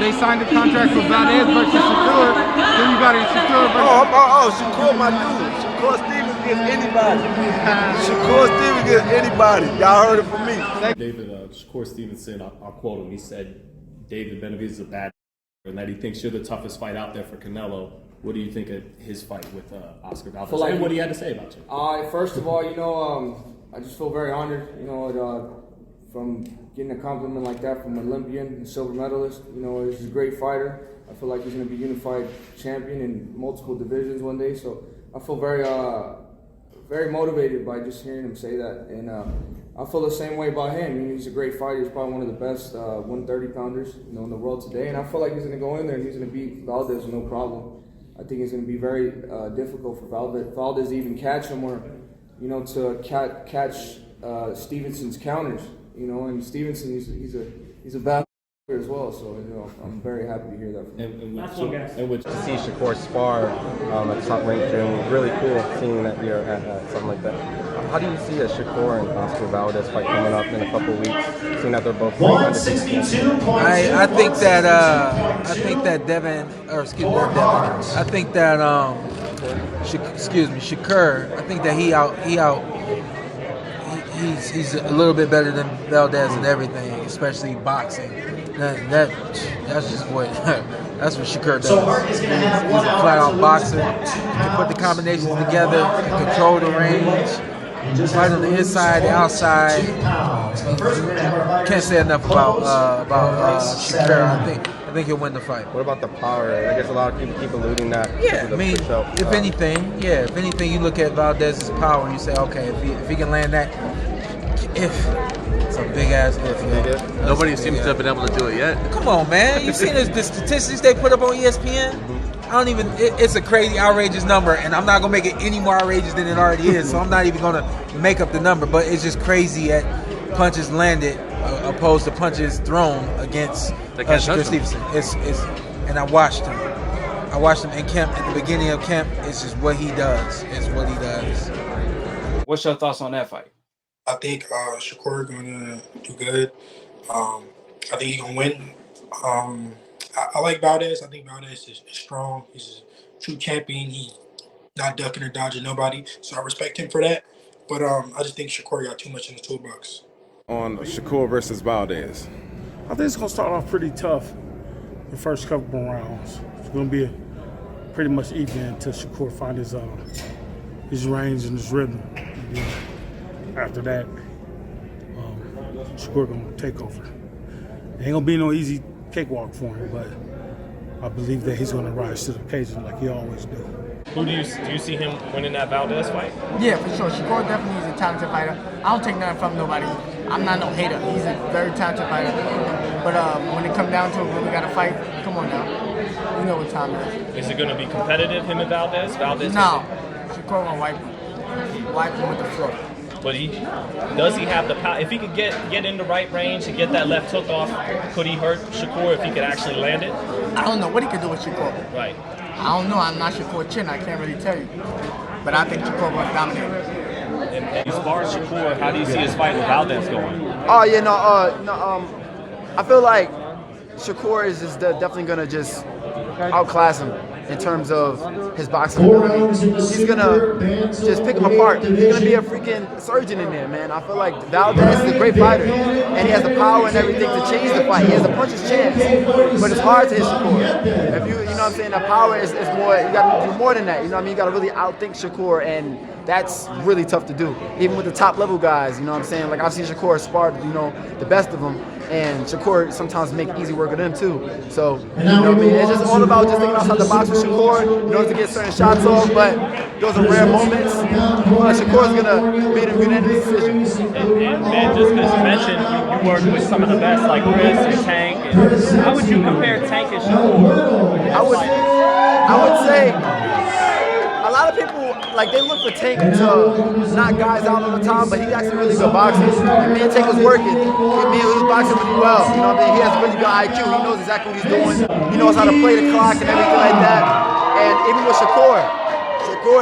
they signed the contract with Valdez versus Shakur. Then you got it, Shakur versus... Shakur, my dude. Shakur Stevenson gets anybody. Shakur Stevenson gets anybody. Y'all heard it from me. Shakur Stevenson, I'll quote him. He said, David Benavidez is a bad and that he thinks you're the toughest fight out there for Canelo. What do you think of his fight with Oscar Valdez? And what he had to say about you? First of all, I just feel very honored, from getting a compliment like that from an Olympian and silver medalist. He's a great fighter. I feel like he's going to be unified champion in multiple divisions one day. So I feel very motivated by just hearing him say that. And I feel the same way about him. He's a great fighter. He's probably one of the best 130-pounders in the world today. And I feel like he's going to go in there and he's going to beat Valdez with no problem. I think it's going to be very difficult for Valdez to even catch him or, to catch Stevenson's counters. And Stevenson, he's a bad as well. So I'm very happy to hear that from him. And to see Shakur spar at top rank gym was really cool. Seeing that you're at something like that. How do you see a Shakur and Oscar Valdez fight coming up in a couple of weeks? Seeing that they're both 162 points. I think that Devin, or excuse me, not Devin. I think that Shakur. I think that he's a little bit better than Valdez and everything, especially boxing. That's just what that's what Shakur does. He's a flat-out boxer. He can put the combinations together, can control the range, fight on the inside, the outside. Can't say enough about Shakur. I think he'll win the fight. What about the power? I guess a lot of people keep alluding that. Yeah, I mean, if anything, you look at Valdez's power and you say, okay, if he can land that, it's a big ass if. Nobody seems to have been able to do it yet. Come on, man! You seen the statistics they put up on ESPN? It's a crazy, outrageous number, and I'm not gonna make it any more outrageous than it already is. So I'm not even gonna make up the number, but it's just crazy at punches landed opposed to punches thrown against Shakur Stevenson. And I watched him in camp at the beginning of camp. It's just what he does. What's your thoughts on that fight? I think Shakur gonna do good. I think he's gonna win. I like Valdez. I think Valdez is strong. He's a true champion. He's not ducking or dodging nobody, so I respect him for that. But I just think Shakur got too much in the toolbox. On Shakur versus Valdez, I think it's gonna start off pretty tough the first couple of rounds. It's gonna be pretty much even until Shakur finds his range and his rhythm. After that, Shakur gonna take over. It ain't gonna be no easy cakewalk for him, but I believe that he's gonna rise to the occasion like he always do. Who do you see him winning that Valdez fight? Yeah, for sure. Shakur definitely is a talented fighter. I don't take nothing from nobody. I'm not no hater. He's a very talented fighter. But when it comes down to it, when we got to fight, come on now. You know what time it is. Is it going to be competitive, him and Valdez? No. Shakur gonna wipe him. Wipe him with the floor. But does he have the power? If he could get in the right range and get that left hook off, could he hurt Shakur if he could actually land it? I don't know what he could do with Shakur. Right. I don't know. I'm not Shakur Chin. I can't really tell you. But I think Shakur will dominate. And as far as Shakur, how do you see his fight with Valdez going? Oh yeah, I feel like Shakur is just definitely gonna just outclass him in terms of his boxing ability. He's gonna just pick him apart. He's gonna be a freaking surgeon in there, man. I feel like Valdez is a great fighter, and he has the power and everything to change the fight. He has a puncher's chance, but it's hard to hit Shakur. If you know what I'm saying, the power is more. You got to do more than that. You know what I mean? You got to really outthink Shakur, and that's really tough to do. Even with the top level guys, you know what I'm saying? Like I've seen Shakur spar, the best of them. And Shakur sometimes make easy work of them too. So, you know what I mean? It's just all about just thinking outside the box with Shakur in order to get certain shots off, but those are rare moments. Shakur's gonna beat him unanimous decision. And just because you mentioned you worked with some of the best like Chris and Tank, and how would you compare Tank and Shakur? I would say a lot of people they look for Tank to knock guys out all the time, but he's actually really good boxer. And me and Tank was working. Me and he was boxing really well. You know what I mean? He has really good IQ. He knows exactly what he's doing. He knows how to play the clock and everything like that. And even with Shakur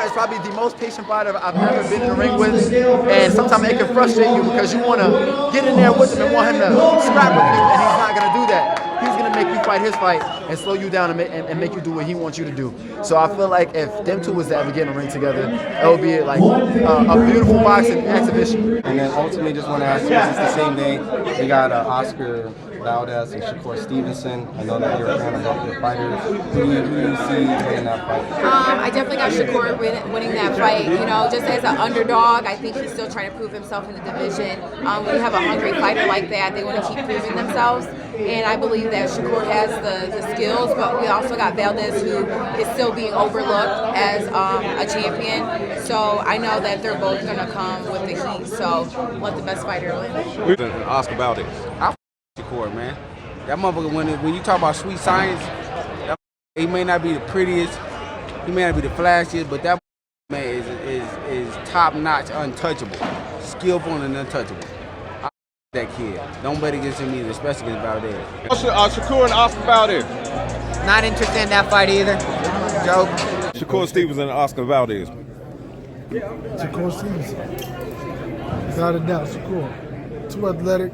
is probably the most patient fighter I've ever been in the ring with. And sometimes it can frustrate you because you want to get in there with him and want him to scrap with you, and he's not going to do that. He's going to make you fight his fight and slow you down and make you do what he wants you to do. So I feel like if them two was to ever get in the ring together, it would be like a beautiful boxing exhibition. And then ultimately, just want to ask you, it's the same day, we got Oscar Valdez and Shakur Stevenson. I know that you're a fan of both your fighters. Who do you see winning that fight? I definitely got Shakur winning that fight. You know, just as an underdog, I think he's still trying to prove himself in the division. When you have a hungry fighter like that, they want to keep proving themselves. And I believe that Shakur has the skills, but we also got Valdez, who is still being overlooked as a champion. So I know that they're both going to come with the heat. So let the best fighter win. Oscar Valdez. Shakur, man. That motherfucker, when you talk about sweet science, he may not be the prettiest, he may not be the flashiest, but that man is top notch, untouchable, skillful and untouchable. I that kid. Don't bet against him either, especially against Valdez. Shakur and Oscar Valdez. Not interested in that fight either. Joke. Shakur Stevenson and Oscar Valdez. Shakur Stevenson. Without a doubt, Shakur. Too athletic.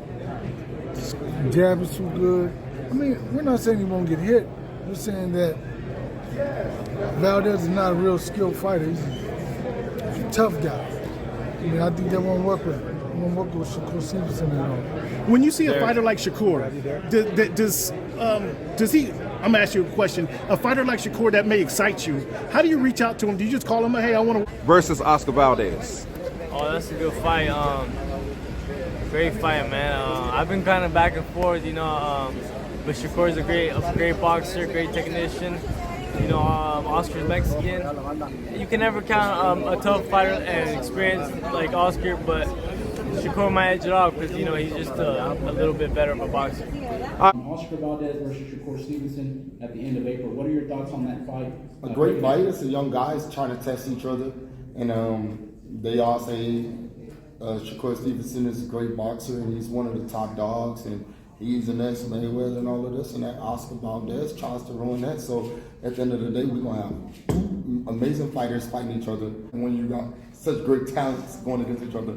Jab is too good. I mean, we're not saying he won't get hit. We're saying that Valdez is not a real skilled fighter. He's a tough guy. I mean, I think that won't work with him. It won't work with Shakur Stevenson at all. When you see a fighter like Shakur, does he? I'm gonna ask you a question. A fighter like Shakur that may excite you. How do you reach out to him? Do you just call him, "Hey, I want to"? Versus Oscar Valdez. Oh, that's a good fight. Great fight, man. I've been kind of back and forth, you know. But Shakur's a great boxer, great technician. You know, Oscar's Mexican. You can never count a tough fighter and experience like Oscar, but Shakur might edge it off because, you know, he's just a little bit better of a boxer. Oscar Valdez versus Shakur Stevenson at the end of April. What are your thoughts on that fight? A great fight. It's a young guys trying to test each other, and they all say Shakur Stevenson is a great boxer and he's one of the top dogs, and he's the next Mayweather and all of this, and that Oscar Valdez tries to ruin that. So at the end of the day, we're gonna have two amazing fighters fighting each other, and when you got such great talents going against each other,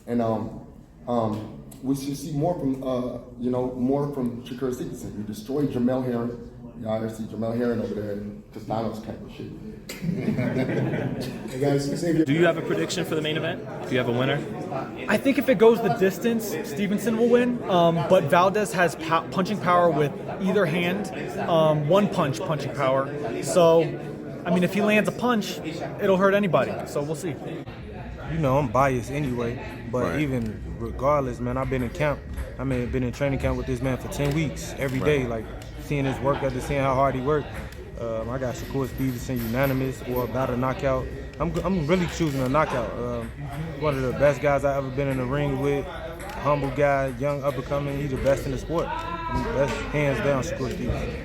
and we should see more from more from Shakur Stevenson. You destroyed Jamel Herring. Y'all see Jamel Herring over there, and Castanos can't do shit. Hey guys, do you have a prediction for the main event? Do you have a winner? I think if it goes the distance, Stevenson will win. But Valdez has punching power with either hand, one punching power. So, I mean, if he lands a punch, it'll hurt anybody. So we'll see. You know, I'm biased anyway, but even regardless, man, I've been in camp. I mean, been in training camp with this man for 10 weeks, every day, like seeing his work ethic, seeing how hard he worked. I got Shakur Stevenson unanimous or about a knockout. I'm really choosing a knockout. One of the best guys I've ever been in the ring with. Humble guy, young, up and coming. He's the best in the sport. Best, hands down, Shakur Stevenson.